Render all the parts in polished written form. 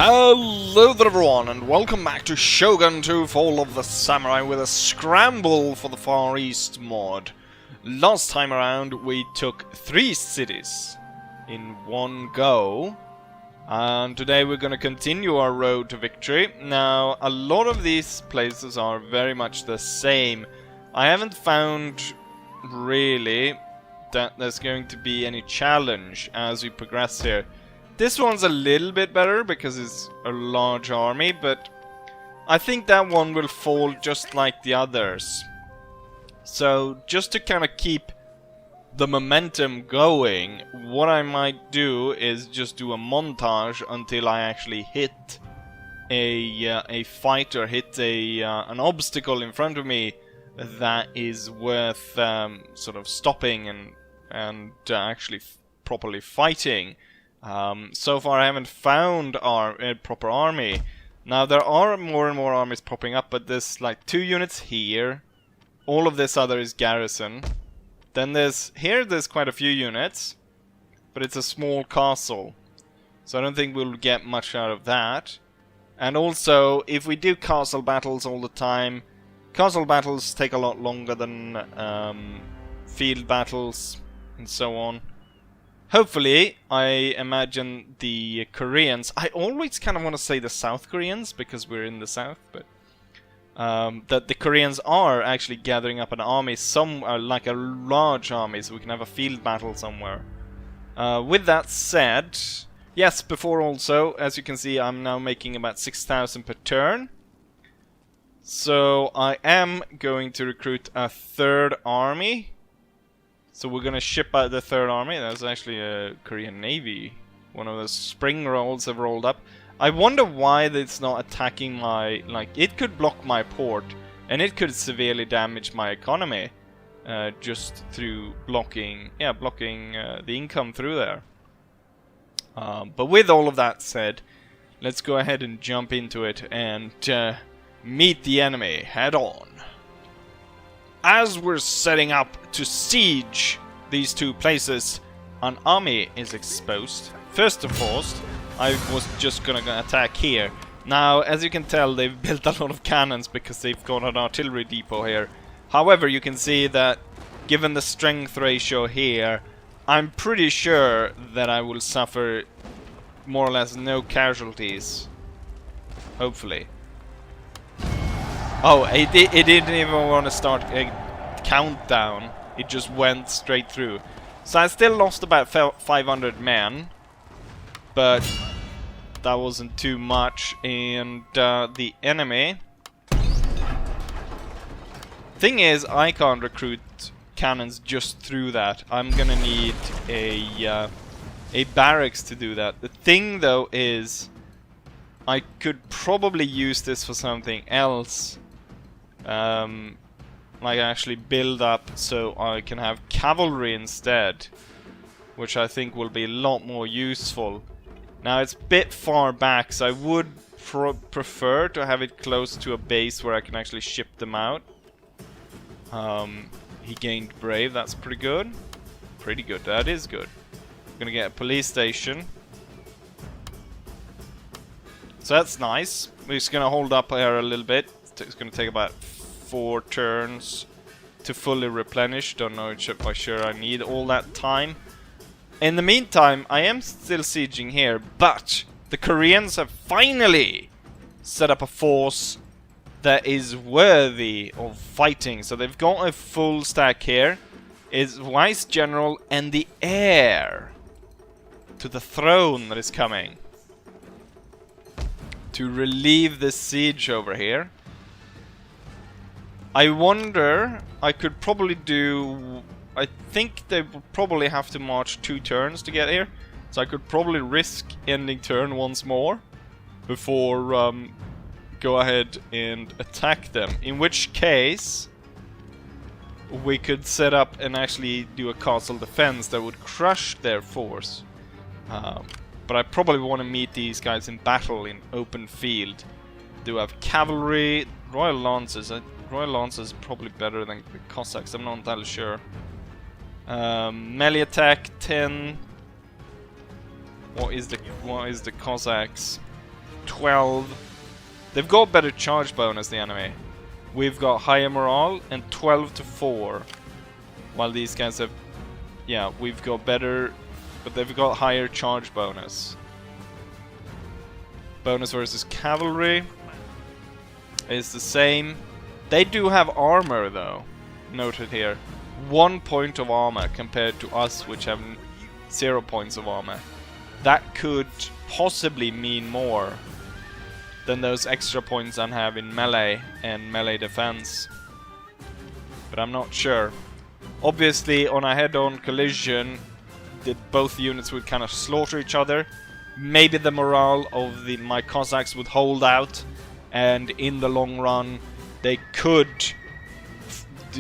Hello there everyone, and welcome back to Shogun 2 Fall of the Samurai with a Scramble for the Far East mod. Last time around we took 3 cities in one go, and today we're going to continue our road to victory. Now, a lot of these places are very much the same. I haven't found really that there's going to be any challenge as we progress here. This one's a little bit better because it's a large army, but I think that one will fall just like the others. So just to kind of keep the momentum going, what I might do is just do a montage until I actually hit a fight or hit an obstacle in front of me that is worth sort of stopping and actually properly fighting. So far I haven't found a proper army. Now there are more and more armies popping up, but there's like 2 units here. All of this other is garrison. Then there's quite a few units, but it's a small castle. So I don't think we'll get much out of that. And also, if we do castle battles all the time, castle battles take a lot longer than field battles and so on. Hopefully, I imagine the Koreans, I always kind of want to say the South Koreans because we're in the South, but that the Koreans are actually gathering up an army, like a large army, so we can have a field battle somewhere. With that said, yes, before also, as you can see, I'm now making about 6,000 per turn. So I am going to recruit a 3rd army. So we're gonna ship out the 3rd army. That's actually a Korean Navy. One of those spring rolls have rolled up. I wonder why it's not attacking my... Like, it could block my port, and it could severely damage my economy. Just through blocking the income through there. But with all of that said, let's go ahead and jump into it and meet the enemy head on. As we're setting up to siege these 2 places, an army is exposed. First and foremost, I was just gonna attack here. Now, as you can tell, they've built a lot of cannons because they've got an artillery depot here. However, you can see that, given the strength ratio here, I'm pretty sure that I will suffer more or less no casualties. Hopefully. Oh, it didn't even want to start a countdown. It just went straight through. So I still lost about 500 men. But that wasn't too much. And the enemy... Thing is, I can't recruit cannons just through that. I'm gonna need a barracks to do that. The thing, though, is... I could probably use this for something else. Like actually build up so I can have cavalry instead, which I think will be a lot more useful. Now it's a bit far back, so I would prefer to have it close to a base where I can actually ship them out. He gained brave, that's pretty good. Pretty good, that is good. I'm gonna get a police station. So that's nice. We're just gonna hold up here a little bit. It's gonna take about 4 turns to fully replenish. Don't know if I'm sure I need all that time. In the meantime, I am still sieging here, but the Koreans have finally set up a force that is worthy of fighting. So they've got a full stack here. It's Vice General and the heir to the throne that is coming to relieve the siege over here. I wonder, I could probably do... I think they will probably have to march 2 turns to get here. So I could probably risk ending turn once more before go ahead and attack them. In which case, we could set up and actually do a castle defense that would crush their force. But I probably want to meet these guys in battle in open field. Do have cavalry, Royal Lancers. Royal Lancers is probably better than the Cossacks, I'm not entirely sure. Melee attack 10. What is the Cossacks? 12. They've got better charge bonus, the enemy. We've got higher morale and 12 to 4. While these guys have... Yeah, we've got better... But they've got higher charge bonus. Bonus versus cavalry is the same. They do have armor though, noted here. 1 point of armor compared to us, which have 0 points of armor. That could possibly mean more than those extra points I have in melee and melee defense. But I'm not sure. Obviously, on a head-on collision, both units would kind of slaughter each other. Maybe the morale of my Cossacks would hold out, and in the long run, they could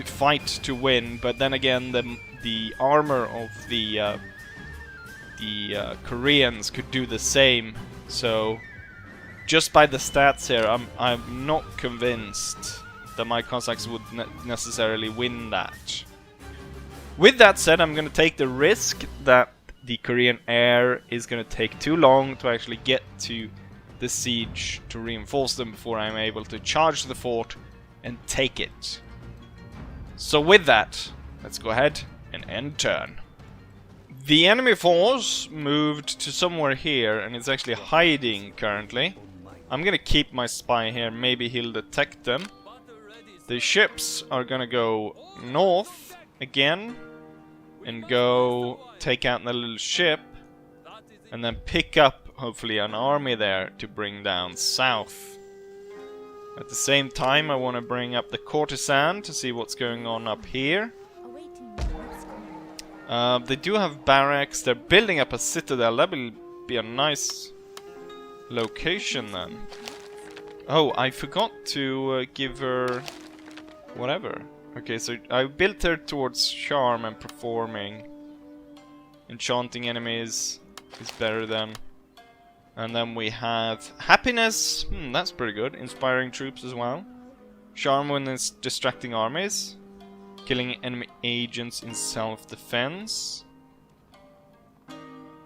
fight to win. But then again, the armor of the Koreans could do the same. So, just by the stats here, I'm not convinced that my Cossacks would necessarily win that. With that said, I'm gonna take the risk that the Korean air is gonna take too long to actually get to the siege to reinforce them before I'm able to charge the fort and take it. So with that, let's go ahead and end turn. The enemy force moved to somewhere here and it's actually hiding currently. I'm gonna keep my spy here, maybe he'll detect them. The ships are gonna go north again and go take out the little ship and then pick up hopefully an army there to bring down south. At the same time I want to bring up the courtesan to see what's going on up here. They do have barracks, they're building up a citadel, that will be a nice location then. Oh, I forgot to give her whatever. Okay, so I built her towards charm and performing. Enchanting enemies is better than. And then we have happiness. That's pretty good. Inspiring troops as well. Charm when it's distracting armies. Killing enemy agents in self-defense.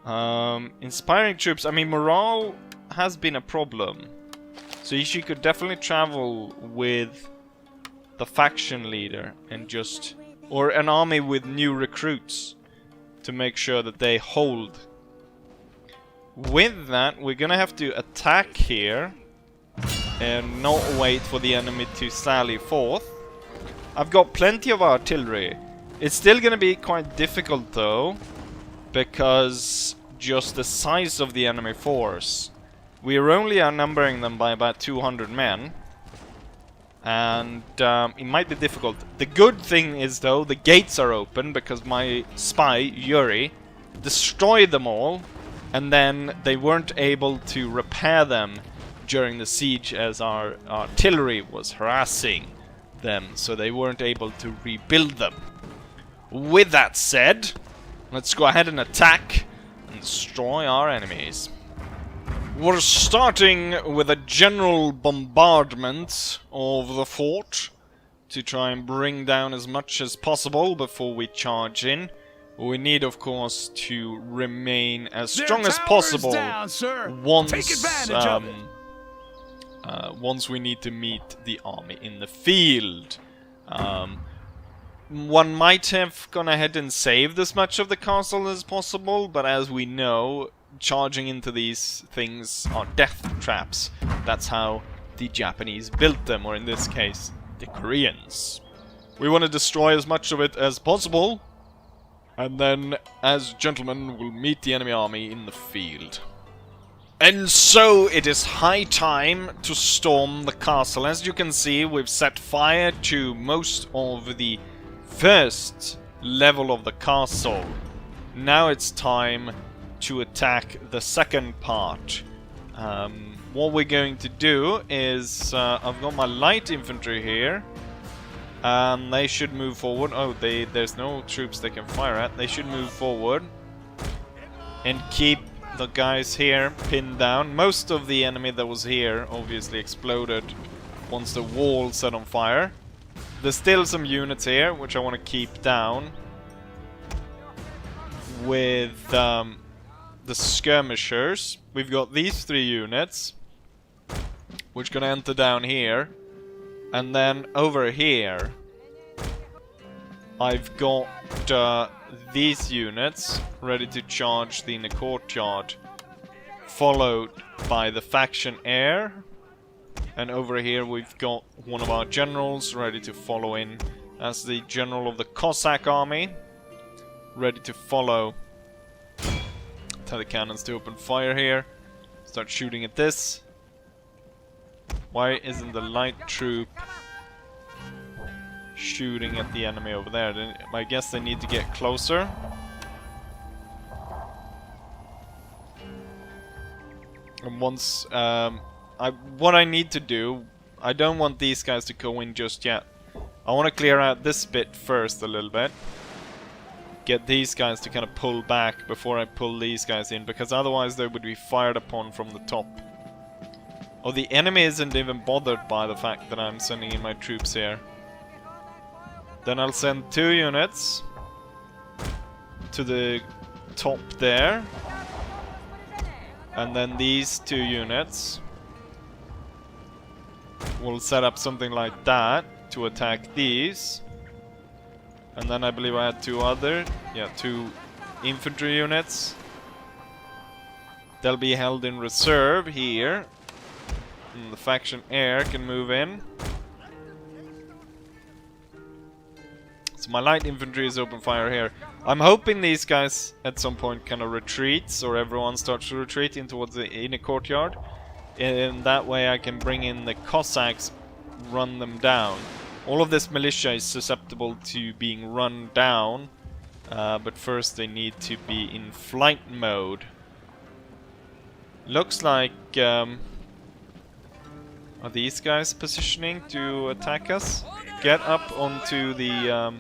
Inspiring troops. I mean, morale has been a problem. So she could definitely travel with the faction leader and just... or an army with new recruits to make sure that they hold. With that, we're gonna have to attack here and not wait for the enemy to sally forth. I've got plenty of artillery. It's still gonna be quite difficult though, because just the size of the enemy force. We're only outnumbering them by about 200 men. And it might be difficult. The good thing is though, the gates are open because my spy, Yuri, destroyed them all. And then they weren't able to repair them during the siege as our artillery was harassing them. So they weren't able to rebuild them. With that said, let's go ahead and attack and destroy our enemies. We're starting with a general bombardment of the fort to try and bring down as much as possible before we charge in. We need, of course, to remain as strong as possible down, once we need to meet the army in the field. One might have gone ahead and saved as much of the castle as possible, but as we know, charging into these things are death traps. That's how the Japanese built them, or in this case, the Koreans. We want to destroy as much of it as possible, and then, as gentlemen, we'll meet the enemy army in the field. And so, it is high time to storm the castle. As you can see, we've set fire to most of the first level of the castle. Now it's time to attack the second part. What we're going to do is, I've got my light infantry here. They should move forward. Oh, there's no troops they can fire at. They should move forward and keep the guys here pinned down. Most of the enemy that was here obviously exploded once the wall set on fire. There's still some units here which I want to keep down with the skirmishers. We've got these 3 units. which gonna enter down here. And then over here, I've got these units ready to charge the inner courtyard, followed by the faction heir. And over here we've got one of our generals ready to follow in as the general of the Cossack army, ready to follow. Tell the cannons to open fire here. Start shooting at this. Why isn't the light troop shooting at the enemy over there? I guess they need to get closer. And once what I need to do, I don't want these guys to go in just yet. I want to clear out this bit first a little bit. Get these guys to kind of pull back before I pull these guys in, because otherwise they would be fired upon from the top. Oh, the enemy isn't even bothered by the fact that I'm sending in my troops here. Then I'll send 2 units to the top there. And then these 2 units will set up something like that to attack these. And then I believe I had 2 infantry units. They'll be held in reserve here. And the faction heir can move in. So my light infantry is open fire here. I'm hoping these guys at some point kind of retreats, or everyone starts to retreat in towards the inner courtyard. In that way I can bring in the Cossacks, run them down. All of this militia is susceptible to being run down, but first they need to be in flight mode. Looks like... are these guys positioning to attack us? Get up onto the...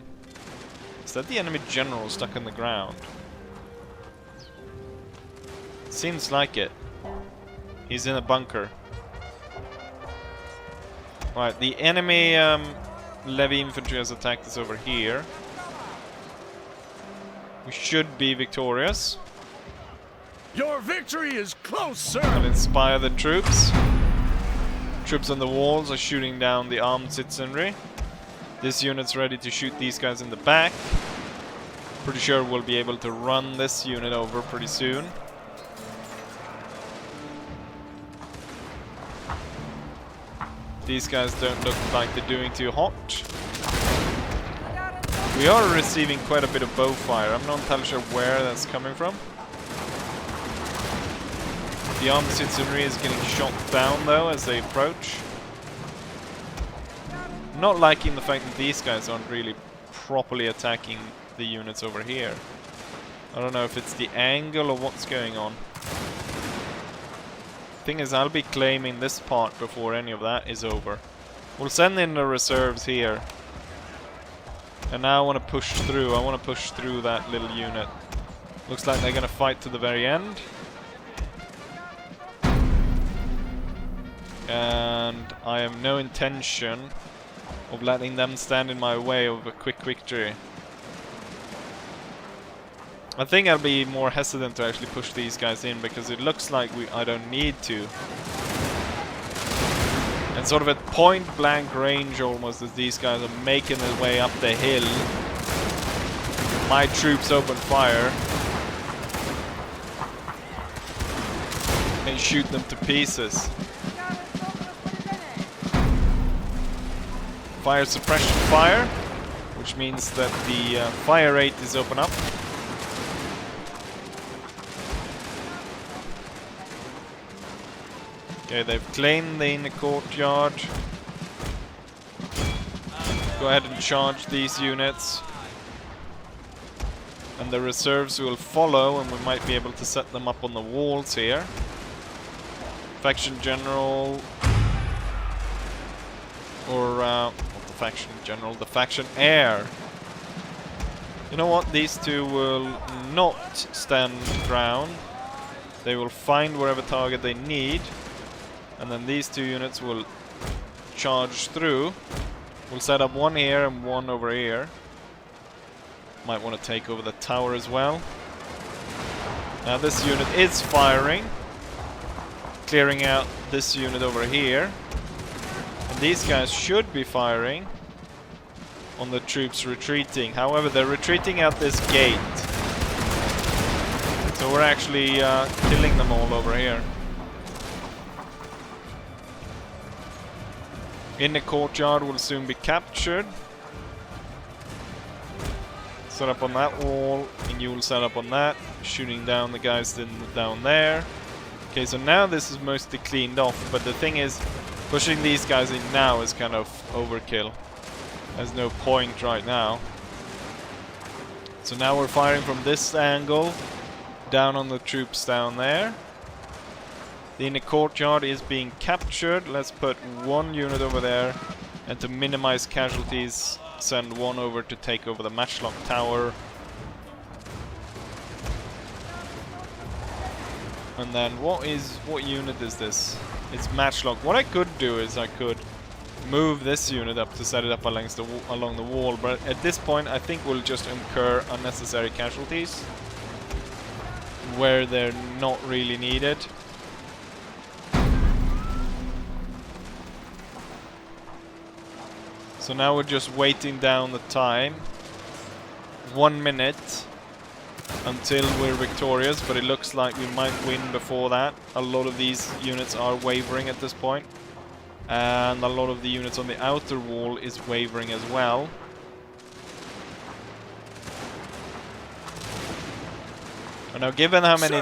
is that the enemy general stuck in the ground? Seems like it. He's in a bunker. Right, the enemy levy infantry has attacked us over here. We should be victorious. Your victory is close, sir! I'll inspire the troops. Troops on the walls are shooting down the armed citizenry. This unit's ready to shoot these guys in the back. Pretty sure we'll be able to run this unit over pretty soon. These guys don't look like they're doing too hot. We are receiving quite a bit of bow fire. I'm not entirely sure where that's coming from. The armed citizenry is getting shot down though as they approach. Not liking the fact that these guys aren't really properly attacking the units over here. I don't know if it's the angle or what's going on. Thing is, I'll be claiming this part before any of that is over. We'll send in the reserves here. And now I want to push through. I want to push through that little unit. Looks like they're going to fight to the very end. And I have no intention of letting them stand in my way of a quick victory. I think I'll be more hesitant to actually push these guys in, because it looks like I don't need to. And sort of at point blank range almost, as these guys are making their way up the hill, my troops open fire and shoot them to pieces. Fire suppression fire, which means that the fire rate is open up. Okay, they've claimed the inner courtyard. Go ahead and charge these units. And the reserves will follow, and we might be able to set them up on the walls here. Faction general... Or, not the faction general, the faction heir. You know what? These two will not stand ground. They will find whatever target they need. And then these 2 units will charge through. We'll set up one here and one over here. Might want to take over the tower as well. Now this unit is firing. clearing out this unit over here. And these guys should be firing on the troops retreating. However, they're retreating out this gate. So we're actually killing them all over here. In the courtyard will soon be captured. Set up on that wall, and you will set up on that, shooting down the guys down there. Okay, so now this is mostly cleaned off, but the thing is, pushing these guys in now is kind of overkill. There's no point right now. So now we're firing from this angle, down on the troops down there. The inner courtyard is being captured. Let's put one unit over there, and to minimize casualties, send one over to take over the matchlock tower. And then what unit is this? It's matchlock. What I could do is I could move this unit up to set it up along the wall, but at this point I think we'll just incur unnecessary casualties where they're not really needed. So now we're just waiting down the time. 1 minute until we're victorious, but it looks like we might win before that. A lot of these units are wavering at this point, and a lot of the units on the outer wall is wavering as well. And now, given how many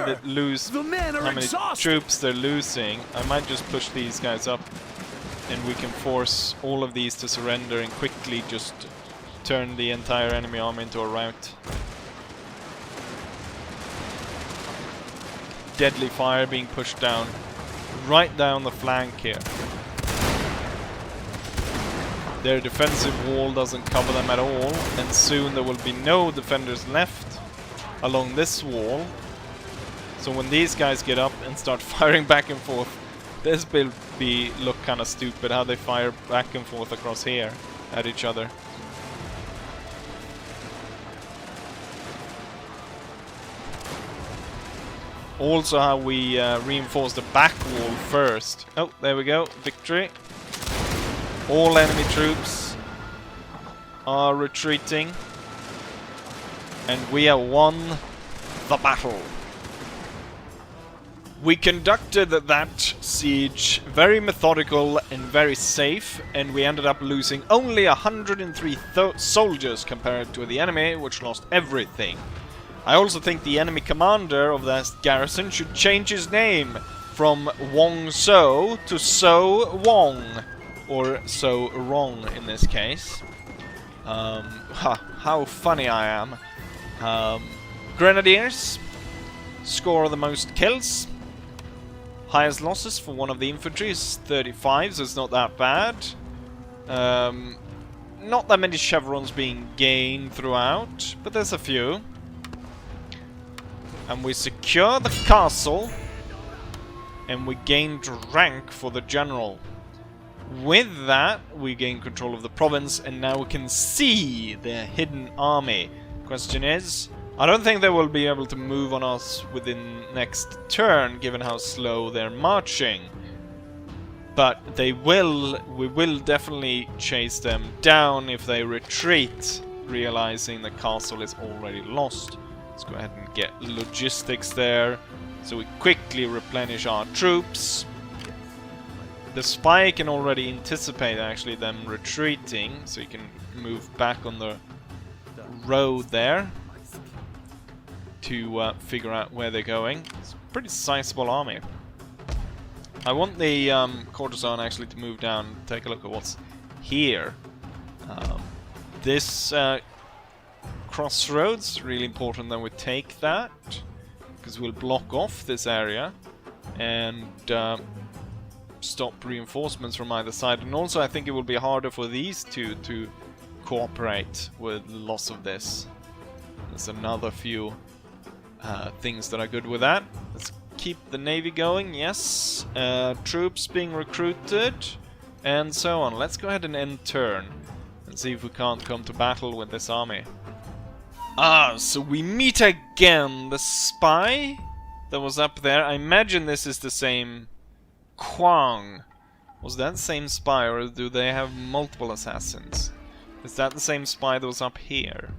troops they're losing, I might just push these guys up, and we can force all of these to surrender and quickly just turn the entire enemy army into a rout. Deadly fire being pushed down, right down the flank here. Their defensive wall doesn't cover them at all, and soon there will be no defenders left along this wall. So when these guys get up and start firing back and forth, this will look kind of stupid how they fire back and forth across here at each other. Also how we reinforce the back wall first. Oh, there we go. Victory. All enemy troops are retreating. And we have won the battle. We conducted that siege very methodical and very safe, and we ended up losing only 103 soldiers compared to the enemy, which lost everything. I also think the enemy commander of that garrison should change his name from Wong So to So Wong, or So Wrong in this case. How funny I am. Grenadiers score the most kills. Highest losses for one of the infantry is 35, so it's not that bad. Not that many chevrons being gained throughout, but there's a few. And we secure the castle, and we gained rank for the general. With that, we gain control of the province, and now we can see the hidden army. Question is, I don't think they will be able to move on us within next turn, given how slow they're marching. But they will. We will definitely chase them down if they retreat, realizing the castle is already lost. Let's go ahead and get logistics there, so we quickly replenish our troops. The spy can already anticipate actually them retreating, so you can move back on the road there to figure out where they're going. It's a pretty sizable army. I want the courtesan actually to move down and take a look at what's here. This crossroads, really important that we take that, because we'll block off this area and stop reinforcements from either side. And also I think it will be harder for these two to cooperate with the loss of this. There's another few things that are good with that. Let's keep the navy going, yes. Troops being recruited, and so on. Let's go ahead and end turn and see if we can't come to battle with this army. So we meet again. The spy that was up there, I imagine this is the same Kwang. Was that the same spy, or do they have multiple assassins? Is that the same spy that was up here?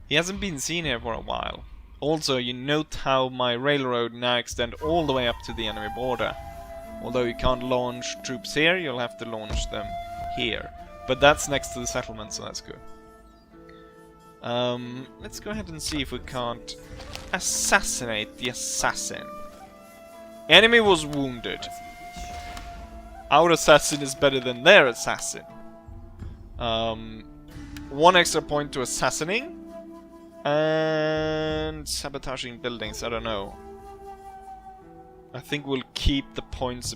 He hasn't been seen here for a while. Also, you note how my railroad now extends all the way up to the enemy border. Although you can't launch troops here, you'll have to launch them here. But that's next to the settlement, so that's good. Let's go ahead and see if we can't assassinate the assassin. Enemy was wounded. Our assassin is better than their assassin. 1 extra point to assassinating. And sabotaging buildings, I don't know. I think we'll keep the points.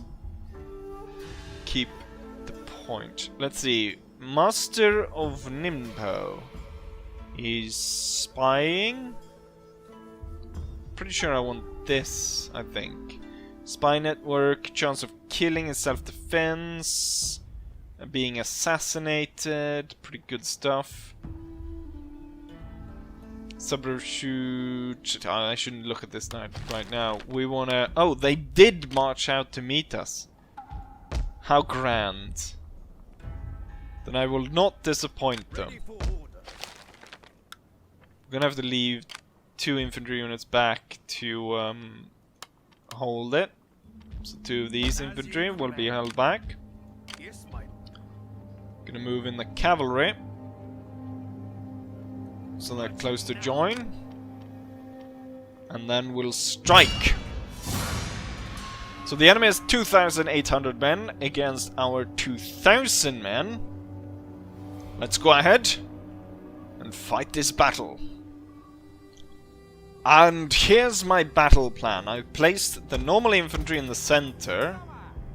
Keep the point. Let's see. Master of Nimpo. He's spying. Pretty sure I want this, I think. Spy network, chance of killing and self-defense. Being assassinated, pretty good stuff. Subroute. I shouldn't look at this right now. We wanna. Oh, they did march out to meet us. How grand. Then I will not disappoint them. We're gonna have to leave 2 infantry units back to hold it. So 2 of these infantry will be held back. Gonna move in the cavalry. So they're close to join. And then we'll strike. So the enemy has 2,800 men against our 2,000 men. Let's go ahead and fight this battle. And here's my battle plan. I've placed the normal infantry in the center,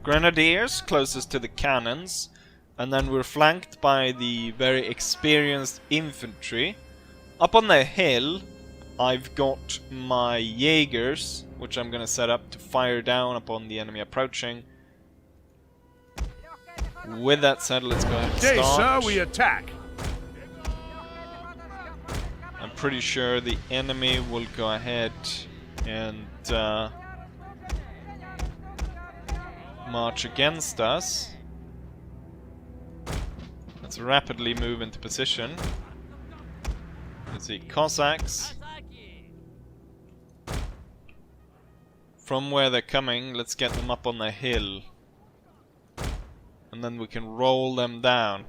grenadiers closest to the cannons, and then we're flanked by the very experienced infantry. Up on the hill, I've got my Jaegers, which I'm gonna set up to fire down upon the enemy approaching. With that said, let's go ahead and start. Okay, sir, we attack. I'm pretty sure the enemy will go ahead and march against us. Let's rapidly move into position. Let's see, Cossacks. From where they're coming, let's get them up on the hill. And then we can roll them down.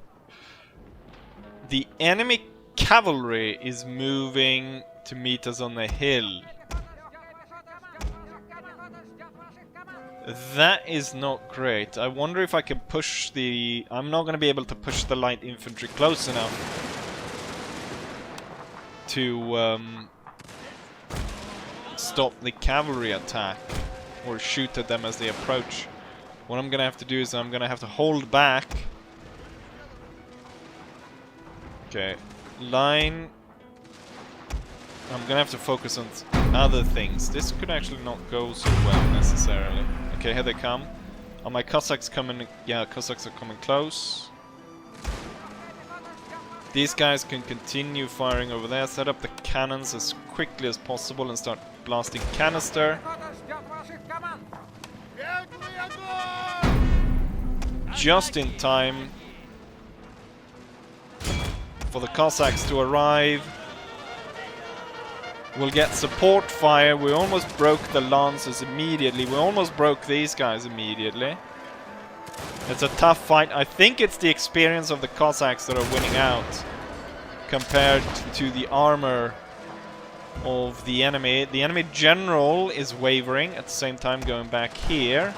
The enemy cavalry is moving to meet us on the hill. That is not great. I wonder if I can push the... I'm not going to be able to push the light infantry close enough to stop the cavalry attack or shoot at them as they approach. What I'm going to have to do is I'm going to have to hold back. Okay, line. I'm going to have to focus on other things. This could actually not go so well necessarily. Okay, here they come. Are my Cossacks coming? Yeah, Cossacks are coming close. These guys can continue firing over there. Set up the cannons as quickly as possible and start blasting canister. Just in time for the Cossacks to arrive. We'll get support fire. We almost broke the Lancers immediately. We almost broke these guys immediately. It's a tough fight. I think it's the experience of the Cossacks that are winning out compared to the armor of the enemy. The enemy general is wavering, at the same time going back here.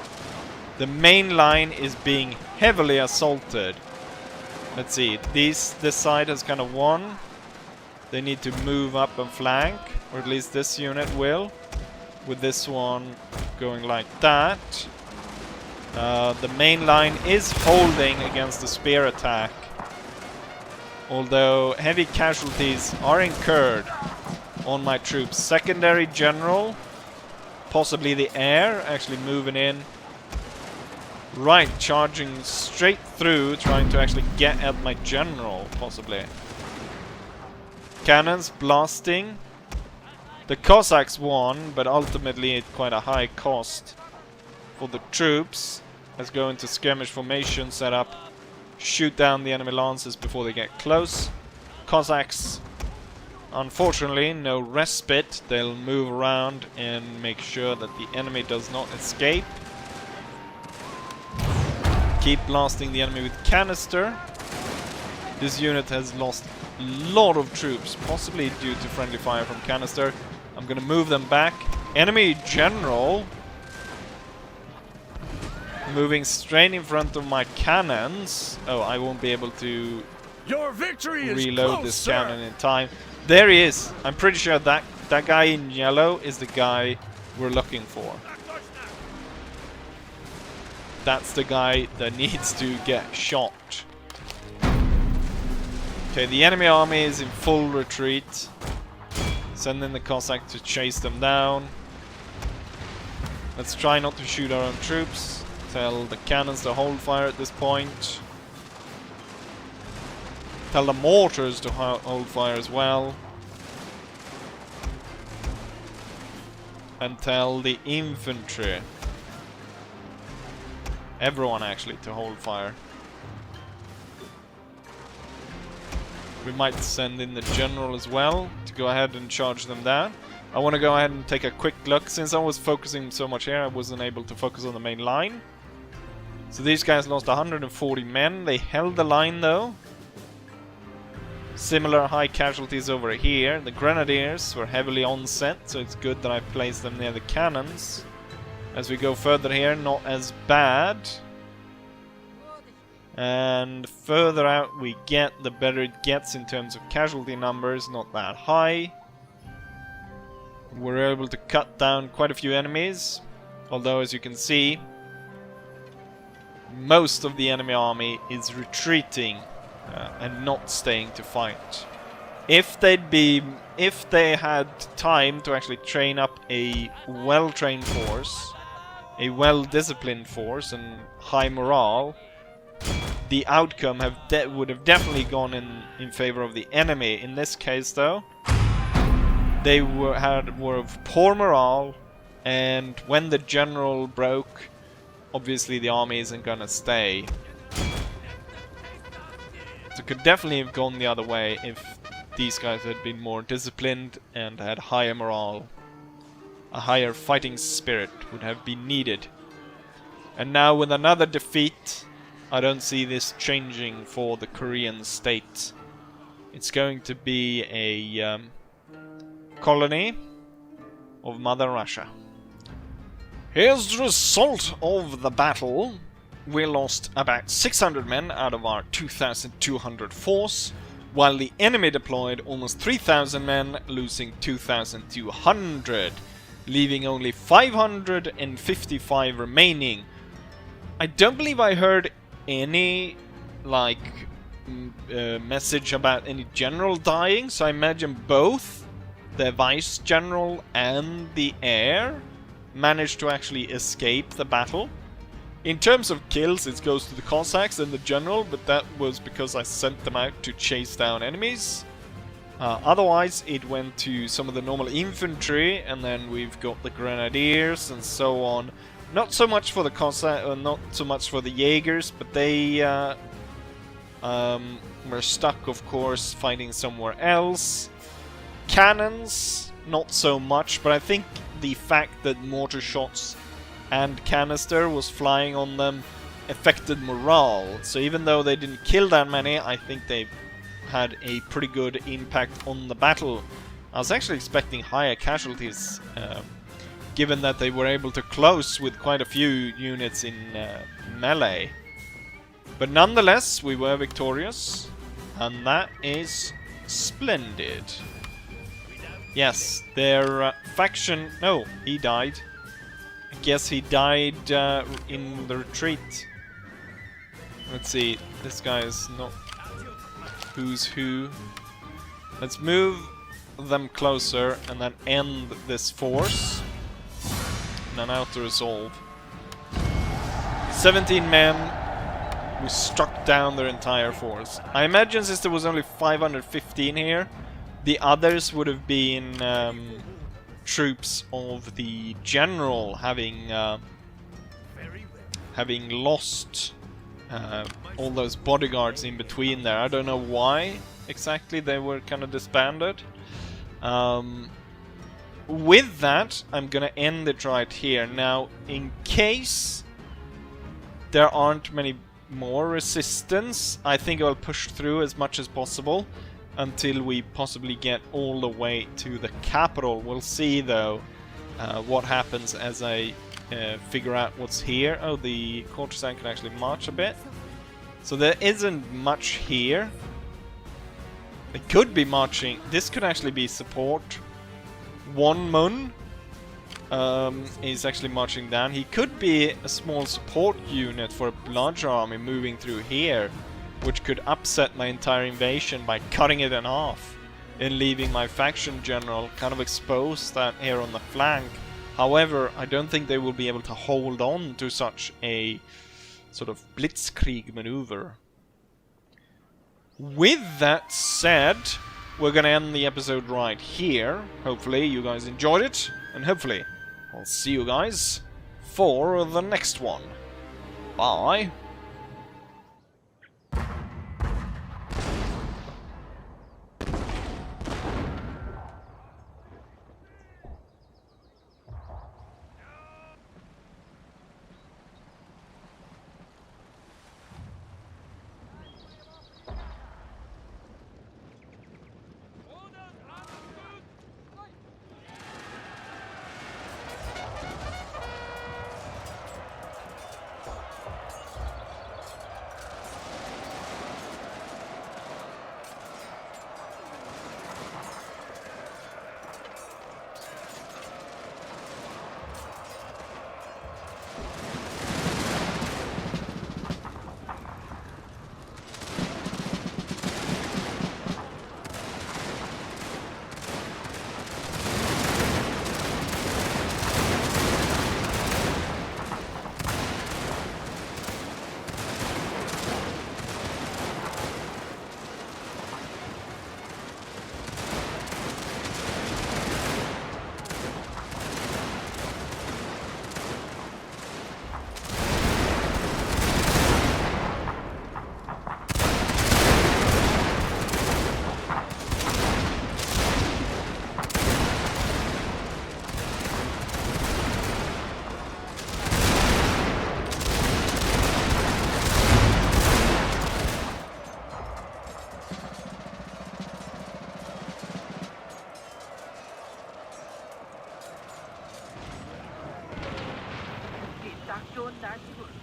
The main line is being heavily assaulted. Let's see, this side has kind of won. They need to move up and flank, or at least this unit will, with this one going like that. The main line is holding against the spear attack, although heavy casualties are incurred on my troops. Secondary general, possibly the heir, actually moving in. Right, charging straight through, trying to actually get at my general, possibly. Cannons blasting. The Cossacks won, but ultimately at quite a high cost for the troops. Let's go into skirmish formation, set up, shoot down the enemy lances before they get close. Cossacks, unfortunately, no respite. They'll move around and make sure that the enemy does not escape. Keep blasting the enemy with canister. This unit has lost a lot of troops, possibly due to friendly fire from canister. I'm gonna move them back. Enemy general moving straight in front of my cannons. Oh, I won't be able to Your victory is reload close, this sir. cannon in time. There he is. I'm pretty sure that guy in yellow is the guy we're looking for. That's the guy that needs to get shot. Okay, the enemy army is in full retreat. Send in the Cossack to chase them down. Let's try not to shoot our own troops. Tell the cannons to hold fire at this point. Tell the mortars to hold fire as well. And tell the infantry, everyone actually, to hold fire. We might send in the general as well to go ahead and charge them down. I want to go ahead and take a quick look. Since I was focusing so much here, I wasn't able to focus on the main line. So these guys lost 140 men. They held the line though. Similar high casualties over here. The grenadiers were heavily onset, so it's good that I placed them near the cannons. As we go further here, not as bad. And further out we get, the better it gets in terms of casualty numbers, not that high. We're able to cut down quite a few enemies, although as you can see, most of the enemy army is retreating and not staying to fight. If they had time to actually train up a well-trained force, a well-disciplined force and high morale, the outcome would have definitely gone in favor of the enemy. In this case though, they were of poor morale, and when the general broke, obviously the army isn't gonna stay. So it could definitely have gone the other way if these guys had been more disciplined and had higher morale. A higher fighting spirit would have been needed. And now with another defeat, I don't see this changing for the Korean state. It's going to be a colony of Mother Russia. Here's the result of the battle. We lost about 600 men out of our 2,200 force, while the enemy deployed almost 3,000 men, losing 2,200, leaving only 555 remaining. I don't believe I heard any, message about any general dying, so I imagine both the vice general and the heir managed to actually escape the battle. In terms of kills, it goes to the Cossacks and the general, but that was because I sent them out to chase down enemies. Otherwise, it went to some of the normal infantry, and then we've got the grenadiers and so on. Not so much for the Cossack, or not so much for the Jaegers, but they were stuck, of course, fighting somewhere else. Cannons, not so much, but I think the fact that mortar shots and canister was flying on them affected morale. So even though they didn't kill that many, I think they had a pretty good impact on the battle. I was actually expecting higher casualties, given that they were able to close with quite a few units in melee. But nonetheless, we were victorious, and that is splendid. Yes, their faction... No, he died. I guess he died in the retreat. Let's see, this guy is not who's who. Let's move them closer and then end this force. And then auto-resolve. 17 men. We struck down their entire force. I imagine since there was only 515 here, the others would have been troops of the general having having lost all those bodyguards in between there. I don't know why exactly they were kind of disbanded. With that, I'm gonna end it right here. Now, in case there aren't many more resistance, I think I'll push through as much as possible until we possibly get all the way to the capital. We'll see, though, what happens as I figure out what's here. Oh, the courtesan can actually march a bit. So there isn't much here. It could be marching. This could actually be support. One Mun is actually marching down. He could be a small support unit for a larger army moving through here, which could upset my entire invasion by cutting it in half and leaving my faction general kind of exposed out here on the flank. However, I don't think they will be able to hold on to such a sort of blitzkrieg maneuver. With that said, we're gonna end the episode right here. Hopefully you guys enjoyed it, and hopefully I'll see you guys for the next one. Bye! Dark Dawn, that's good.